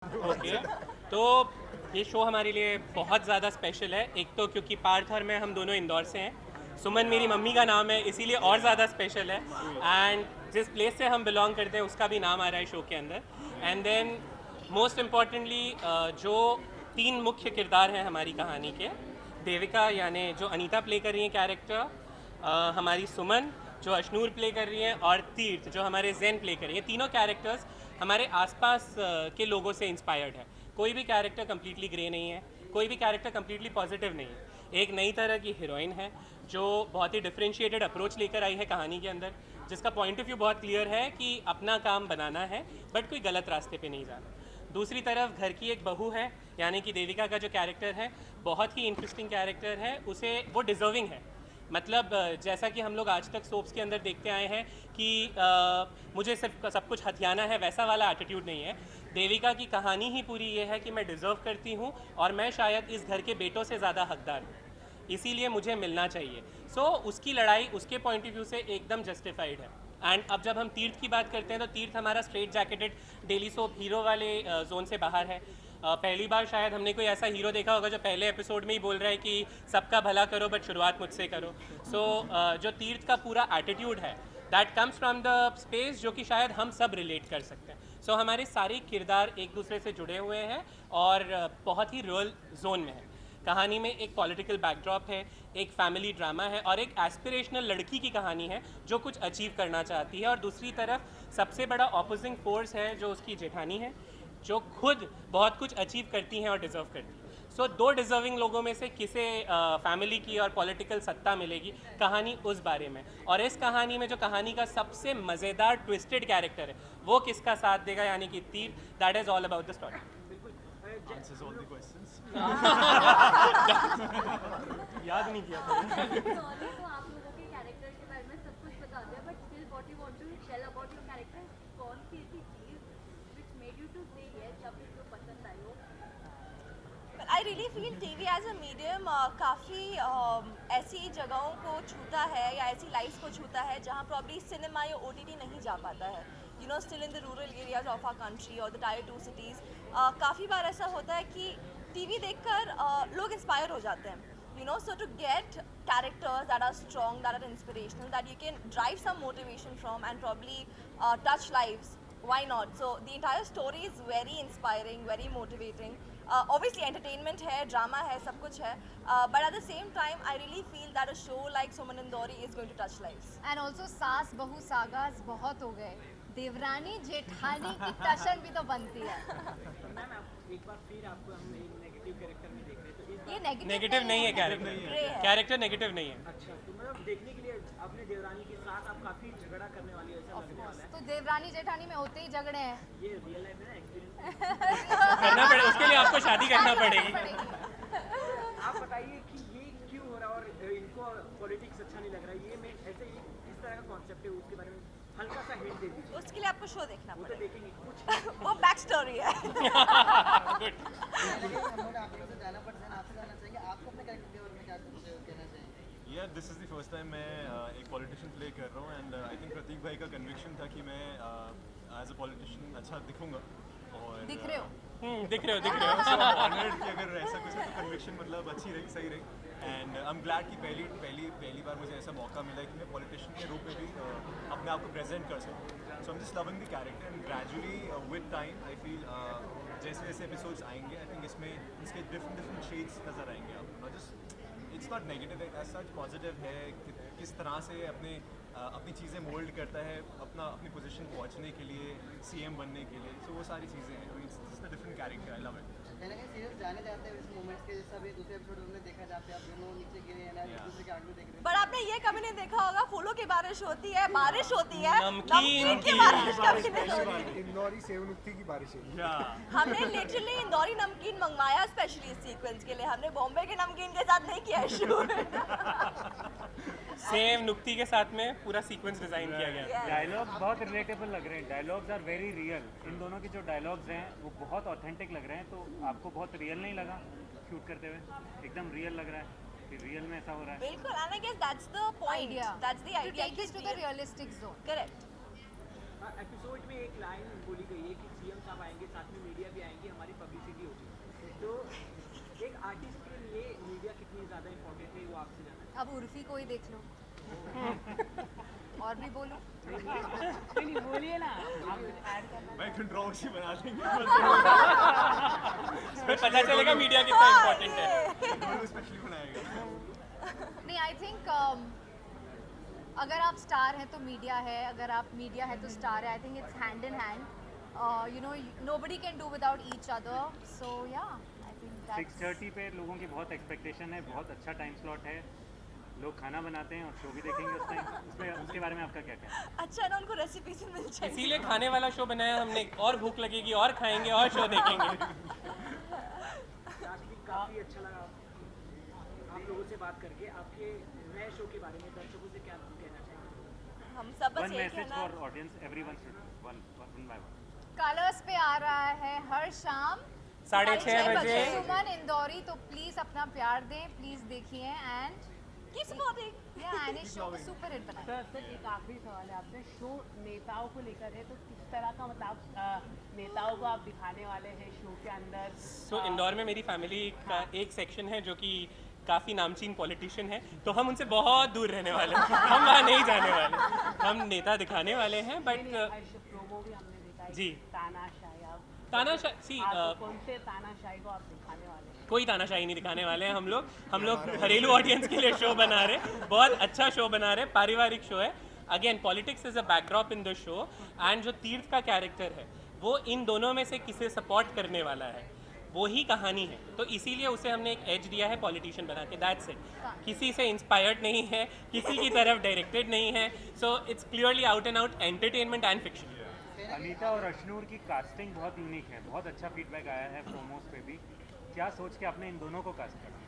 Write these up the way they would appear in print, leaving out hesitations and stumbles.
Okay तो ये show हमारे लिए बहुत ज़्यादा स्पेशल है। एक तो क्योंकि पार्थ और मैं हम दोनों इंदौर से हैं, सुमन मेरी मम्मी का नाम है, इसीलिए और ज़्यादा स्पेशल है। एंड जिस प्लेस से हम बिलोंग करते हैं उसका भी नाम आ रहा है शो के अंदर। एंड देन मोस्ट इम्पॉर्टेंटली जो तीन मुख्य किरदार हैं हमारी कहानी के, देविका यानी जो अनीता प्ले कर रही हैं कैरेक्टर, हमारी सुमन जो अशनूर प्ले कर रही हैं, और तीर्थ जो हमारे जैन प्ले कर रही हैं, तीनों कैरेक्टर्स हमारे आसपास के लोगों से इंस्पायर्ड है। कोई भी कैरेक्टर कम्प्लीटली ग्रे नहीं है, कोई भी कैरेक्टर कम्प्लीटली पॉजिटिव नहीं है। एक नई तरह की हीरोइन है जो बहुत ही डिफरेंशिएटेड अप्रोच लेकर आई है कहानी के अंदर, जिसका पॉइंट ऑफ व्यू बहुत क्लियर है कि अपना काम बनाना है बट कोई गलत रास्ते पे नहीं जाना। दूसरी तरफ घर की एक बहू है, यानी कि देविका का जो कैरेक्टर है बहुत ही इंटरेस्टिंग कैरेक्टर है, उसे वो डिज़र्विंग है। मतलब जैसा कि हम लोग आज तक सोप्स के अंदर देखते आए हैं कि मुझे सिर्फ सब कुछ हथियाना है, वैसा वाला एटीट्यूड नहीं है। देविका की कहानी ही पूरी ये है कि मैं डिज़र्व करती हूँ और मैं शायद इस घर के बेटों से ज़्यादा हकदार हूँ, इसीलिए मुझे मिलना चाहिए। उसकी लड़ाई उसके पॉइंट ऑफ व्यू से एकदम जस्टिफाइड है। एंड अब जब हम तीर्थ की बात करते हैं तो तीर्थ हमारा straight jacketed daily soap hero वाले जोन से बाहर है। पहली बार शायद हमने कोई ऐसा हीरो देखा होगा जो पहले एपिसोड में ही बोल रहा है कि सबका भला करो बट शुरुआत मुझसे करो। जो तीर्थ का पूरा एटीट्यूड है that comes from the space जो कि शायद हम सब रिलेट कर सकते हैं। हमारे सारे किरदार एक दूसरे से जुड़े हुए हैं और बहुत ही रियल जोन में है। कहानी में एक पॉलिटिकल बैकड्रॉप है, एक फैमिली ड्रामा है और एक एस्पिरेशनल लड़की की कहानी है जो कुछ अचीव करना चाहती है। और दूसरी तरफ सबसे बड़ा ऑपोजिंग फोर्स है जो उसकी जेठानी है, जो खुद बहुत कुछ अचीव करती हैं और डिज़र्व करती हैं। दो डिज़र्विंग लोगों में से किसे फैमिली की और पॉलिटिकल सत्ता मिलेगी, कहानी उस बारे में। और इस कहानी में जो कहानी का सबसे मज़ेदार ट्विस्टेड कैरेक्टर है वो किसका साथ देगा, यानी कि तीर। That is all about the story. Answers all the questions. याद नहीं किया था। सॉरी तो आप लोगों के कैरेक्टर के बारे में सब कुछ बता दिया, but still what you want to tell about your character, कौन सी ऐसी चीज which made you to say yes या फिर जो पसंद आई हो? Well, I really feel TV as a medium काफ़ी ऐसी जगहों को छूता है या ऐसी लाइफ्स को छूता है जहाँ प्रॉब्ली सिनेमा या OTT नहीं जा पाता है। Still in the rural areas of our country और द टायर 2 सिटीज़ काफ़ी बार ऐसा होता है कि TV देखकर लोग इंस्पायर हो जाते हैं। So to get characters that are strong, that are inspirational, that you can drive some motivation from and probably touch lives, why not? So the entire story is very inspiring, very motivating. Obviously entertainment है, drama है, सब कुछ है, but at the same time I really feel that a show like Suman Indori is going to touch lives. And also सास बहू sagas बहुत हो गए, देवरानी जेठानी की टशन भी तो बनती है। मैम आप एक बार फिर आपको हम एक नेगेटिव कैरेक्टर में देख रहे हैं, तो इस ये नेगेटिव नहीं है कैरेक्टर, Grey है। कैरेक्टर नेगेटिव नहीं है। अच्छा तो मतलब देखने के लिए अपने देवरानी के साथ आप काफी झगड़ा करने वाली है, ऐसा लगने वाला है। तो देवरानी जेठानी में होते ही झगड़े हैं। ये रियल लाइफ में ना एक्सपीरियंस करना पड़े, उसके लिए आपको शादी करना पड़ेगी। आप बताइए कि ये क्यों हो रहा है और इनको पॉलिटिक्स अच्छा नहीं लग रहा है, ये मैं ऐसे ही इस तरह का कॉन्सेप्ट है उसके बारे में हल्का सा हिंट दे दीजिए। उसके लिए आपको शो देखना वो तो पड़ेगा। देखेंगे कुछ वो बैक स्टोरी है। Yeah, this is the first time मैं एक पॉलिटिशियन प्ले कर रहा हूँ एंड आई थिंक प्रतीक भाई का कन्विक्शन था कि मैं एज अ पॉलिटिशियन अच्छा दिखूंगा और दिख रहे हो? दिख रहे हो। ऑनर्ड कि अगर ऐसा कुछ है तो कन्विक्शन मतलब अच्छी रही, सही रही। एंड आई एम ग्लैड कि पहली बार मुझे ऐसा मौका मिला कि मैं पॉलिटिशियन के रूप में भी अपने आप को प्रेजेंट कर सकूँ। So I am just loving the character and gradually with time I feel जैसे जैसे एपिसोड्स आएंगे आई थिंक इसमें इसके डिफरेंट शेड्स नज़र आएंगे आपको। Not just it's not negative, as such positive है कि किस तरह से अपनी चीज़ें मोल्ड करता है अपनी पोजीशन पहुंचने के लिए, CM बनने के लिए। सो वो सारी चीज़ें हैं, it's a different character, I love it. कहीं ना कहीं सीरियस जाने जाते हैं इस मोमेंट्स के, जैसा अभी दूसरे एपिसोड में देखा जाते हैं आप दोनों नीचे गिरे हैं ना, एक दूसरे के आगे देख रहे हैं। पर आपने ये कभी नहीं देखा होगा, फूलों की बारिश होती है, बारिश होती है, नमकीन की की बारिश कभी नहीं होती। इंदौरी सेवनुक्ति की बारिश है। हमने लिटरली इंदौरी नमकीन मंगवाया स्पेशली इस सीक्वेंस के लिए, हमने बॉम्बे के नमकीन के साथ नहीं किया शूट। सेम नुक्ति के साथ में पूरा सीक्वेंस डिजाइन किया गया। डायलॉग्स बहुत रिलेटेबल लग रहे हैं, डायलॉग्स आर वेरी रियल। इन दोनों के जो डायलॉग्स हैं वो बहुत ऑथेंटिक लग रहे हैं। तो आपको बहुत रियल नहीं लगा शूट करते हुए? एकदम रियल लग रहा है कि रियल में ऐसा हो रहा है। बिल्कुल, and I guess that's the point, Idea. that's the To idea, take this to the realistic zone. correct. Episode में एक लाइन बोली गई है कि सीएम साहब आएंगे, साथ में मीडिया भी आएंगी, हमारी पब्लिसिटी होगी। तो एक आर्टिस्ट के लिए मीडिया कितनी ज़्यादा इम्पोर्टेंट है वो आपसे जानना है। अब उर्फी को ही देख लो। और भी बोलूं? नहीं बोलिए ना, आप ऐड करना। मैं कंट्रोवर्सी बना देंगे। इसमें पता चलेगा मीडिया कितना इम्पोर्टेंट है। स्पेशली बनाएगा। नहीं, आई थिंक अगर आप स्टार हैं तो मीडिया है, अगर आप मीडिया है तो स्टार है। I think it's hand in hand. You know, nobody can do without each other. So yeah, I think 6:30 पे लोगों की बहुत एक्सपेक्टेशन है, बहुत अच्छा टाइम स्लॉट है, लोग खाना बनाते हैं और शो भी देखेंगे उस टाइम। उसके बारे में आपका क्या कहना है? अच्छा ना, उनको रेसिपी से मिल जाएगी। इसीलिए खाने वाला शो बनाया हमने, और भूख लगेगी और खाएंगे और शो देखेंगे। काफ़ी अच्छा लगा आप लोगों से बात करके। आपके नए शो के बारे में दर्शकों से क्या कहना चाहिए? हम सब बस वन यही मैसेज कहना for audience, everyone should one by one. Colours पे आ रहा है हर शाम 6:30 बजे। सुमन इंदौरी, तो प्लीज अपना प्यार दें, प्लीज देखिए एंड कीप सपोर्टिंग। या एनी शो को सुपर हिट बनाएं। सर एक आखिरी सवाल है आपसे, शो नेताओं को लेकर है, तो किस तरह का मतलब नेताओं को आप दिखाने वाले हैं शो के अंदर? सो इंदौर में मेरी फैमिली का एक सेक्शन है जो कि काफ़ी नामचीन पॉलिटिशियन है, तो हम उनसे बहुत दूर रहने वाले हैं। हम वहाँ नहीं जाने वाले, हम नेता दिखाने वाले हैं। बट प्रोमो भी हमने देखा है। जी। तानाशाही, आप तानाशाही सी कौन से तानाशाही को आप दिखाने वाले हैं? कोई तानाशाही नहीं दिखाने वाले हैं हम लोग घरेलू ऑडियंस के लिए शो बना रहे, बहुत अच्छा शो बना रहे, पारिवारिक शो है। Again politics is a backdrop in the show, and जो तीर्थ का कैरेक्टर है वो इन दोनों में से किसे सपोर्ट करने वाला है, वो ही कहानी है। तो इसीलिए उसे हमने एक एज दिया है पॉलिटिशियन बना के, दैट्स इट। किसी से इंस्पायर्ड नहीं है, किसी की तरफ डायरेक्टेड नहीं है। So it's clearly out and out entertainment and fiction. Anita और अशनूर की कास्टिंग बहुत यूनिक है, बहुत अच्छा फीडबैक आया है प्रोमोस पे भी। क्या सोच के आपने इन दोनों को कास्ट करा?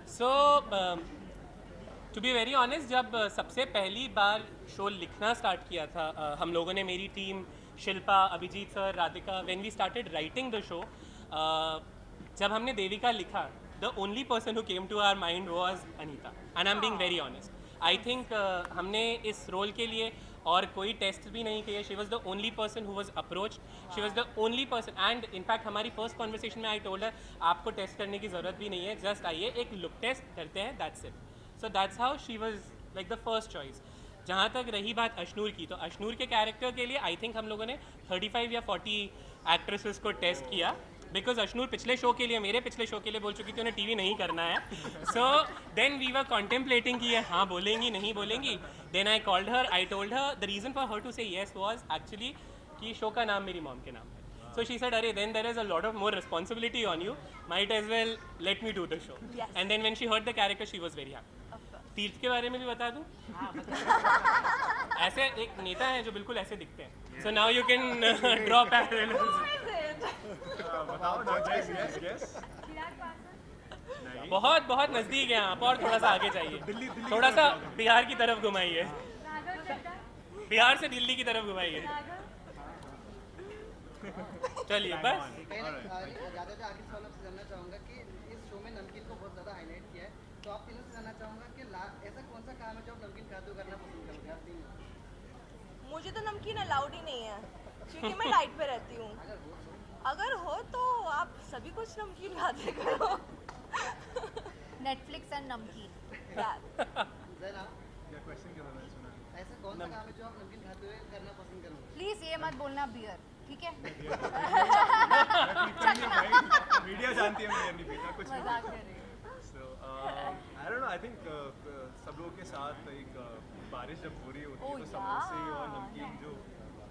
सो टू बी वेरी ऑनेस्ट, जब सबसे पहली बार शो लिखना स्टार्ट किया था हम लोगों ने, मेरी team Shilpa, Abhijeet sir, Radhika, when we started writing the show, जब हमने देविका लिखा, the only person who came to our mind was Anita, and I am being very honest. I think हमने इस रोल के लिए और कोई टेस्ट भी नहीं किए। She was the only person who was approach, she was the only person. And in fact हमारी फर्स्ट कॉन्वर्सेशन में आई टोल्ड हर, आपको टेस्ट करने की ज़रूरत भी नहीं है, जस्ट आइए एक लुक टेस्ट करते हैं, that's it. So that's how she was like the first choice. जहाँ तक रही बात अशनूर की, तो अशनूर के कैरेक्टर के लिए आई थिंक हम लोगों ने 35 या 40 एक्ट्रेसेस को टेस्ट किया, बिकॉज अशनूर पिछले शो के लिए, मेरे पिछले शो के लिए बोल चुकी थी उन्हें टीवी नहीं करना है। So then we were contemplating कि ये हाँ बोलेंगी नहीं बोलेंगी। Then I called her, I told her the reason for her to say yes was actually कि शो का नाम मेरी मॉम के नाम है। सो शी सेड, अरे then there is a lot of more responsibility on you, might as well let me do the show. And then when she heard the character she was very happy. तीर्थ के बारे में भी बता दूं, ऐसे एक नेता है जो बिल्कुल ऐसे दिखते हैं। So now you can draw बताओ ना, यस यस। बहुत बहुत नज़दीक है आप, और थोड़ा सा आगे जाइए, थोड़ा सा बिहार की तरफ घुमाइए, बिहार से दिल्ली की तरफ घुमाइए। चलिए बस। ज़्यादा आखिर सवाल आपसे जानना चाहूँगा कि इस शो में नमकीन को बहुत ज़्यादा हाईलाइट किया है, तो आप तीनों से जानना चाहूँगा कि ऐसा कौन सा काम है जो आप नमकीन खाते हुए करना पसंद करोगे आप तीनों? मुझे तो नमकीन अलाउड ही नहीं है, क्योंकि मैं डाइट पे रहती हूँ। अगर हो तो आप सभी कुछ नमकीन खाते करो। नेटफ्लिक्स एंड नमकीन। जरा क्या क्वेश्चन क्या मैंने सुना, ऐसा कौन सा काम है जो आप नमकीन खाते हुए करना पसंद करोगे? प्लीज ये मत बोलना बियर, ठीक है? मीडिया जानती है मैं नहीं पीता कुछ मजाक कर नहीं। रही हूँ। So I don't know, I think सब लोगों के साथ एक बारिश जब हो रही होती है तो समोसे और नमकीन जो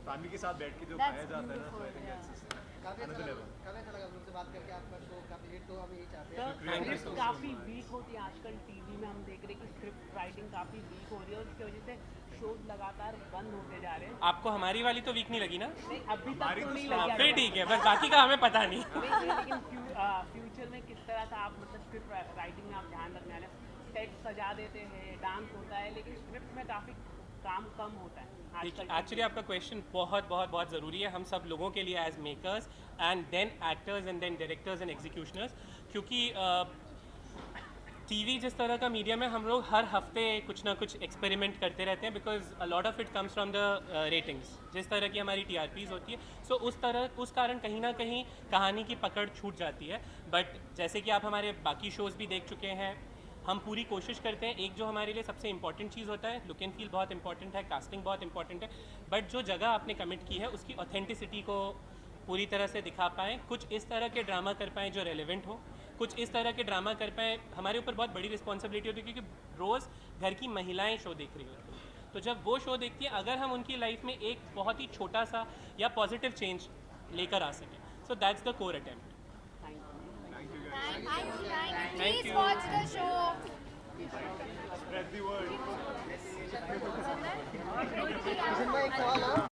फैमिली के साथ बैठ के जो खाया जाता है ना, तो आई थिंक दैट्स काफ़ी अच्छा another लगा, level. काफ़ी अच्छा लगा आप लोग से बात करके। आपका शो काफ़ी हिट, तो हम यही चाहते हैं। Thank you so much. काफ़ी वीक होती है आजकल टीवी में, हम देख रहे हैं कि स्क्रिप्ट राइटिंग काफ़ी वीक हो रही है और उसकी वजह से शोज लगातार बंद होते जा रहे हैं। आपको हमारी वाली तो वीक नहीं लगी ना? नहीं, अभी तक तो नहीं लगी। फिर ठीक है, बस बाकी का हमें पता नहीं। लेकिन फ्यूचर में किस तरह का आप मतलब स्क्रिप्ट राइटिंग में आप ध्यान रखने वाले हैं? टेक्स्ट सजा देते हैं, डांस होता है, लेकिन स्क्रिप्ट में काफ़ी काम कम होता है आजकल। एक्चुअली आपका क्वेश्चन बहुत बहुत बहुत ज़रूरी है हम सब लोगों के लिए, as makers and then actors and then directors and executioners, क्योंकि टीवी जिस तरह का मीडियम है, हम लोग हर हफ्ते कुछ ना कुछ एक्सपेरिमेंट करते रहते हैं, because a lot of it comes from the ratings, जिस तरह की हमारी TRPs होती है। सो उस कारण कहीं ना कहीं कहानी की पकड़ छूट जाती है। बट जैसे कि आप हमारे बाकी शोज़ भी देख चुके हैं, हम पूरी कोशिश करते हैं। एक जो हमारे लिए सबसे इंपॉर्टेंट चीज़ होता है, लुक एंड फील बहुत इंपॉर्टेंट है, कास्टिंग बहुत इंपॉर्टेंट है, बट जो जगह आपने कमिट की है उसकी ऑथेंटिसिटी को पूरी तरह से दिखा पाएँ। कुछ इस तरह के ड्रामा कर पाएँ जो रेलिवेंट हो, कुछ इस तरह के ड्रामा कर पाएँ। हमारे ऊपर बहुत बड़ी रिस्पॉन्सिबिलिटी होती है, क्योंकि रोज़ घर की महिलाएं शो देख रही होती हैं। तो जब वो शो देखती हैं, अगर हम उनकी लाइफ में एक बहुत ही छोटा सा या पॉजिटिव चेंज लेकर आ सकें, so that's the core attempt. Please watch the show. Spread the word. Kishan भाई, एक सवाल और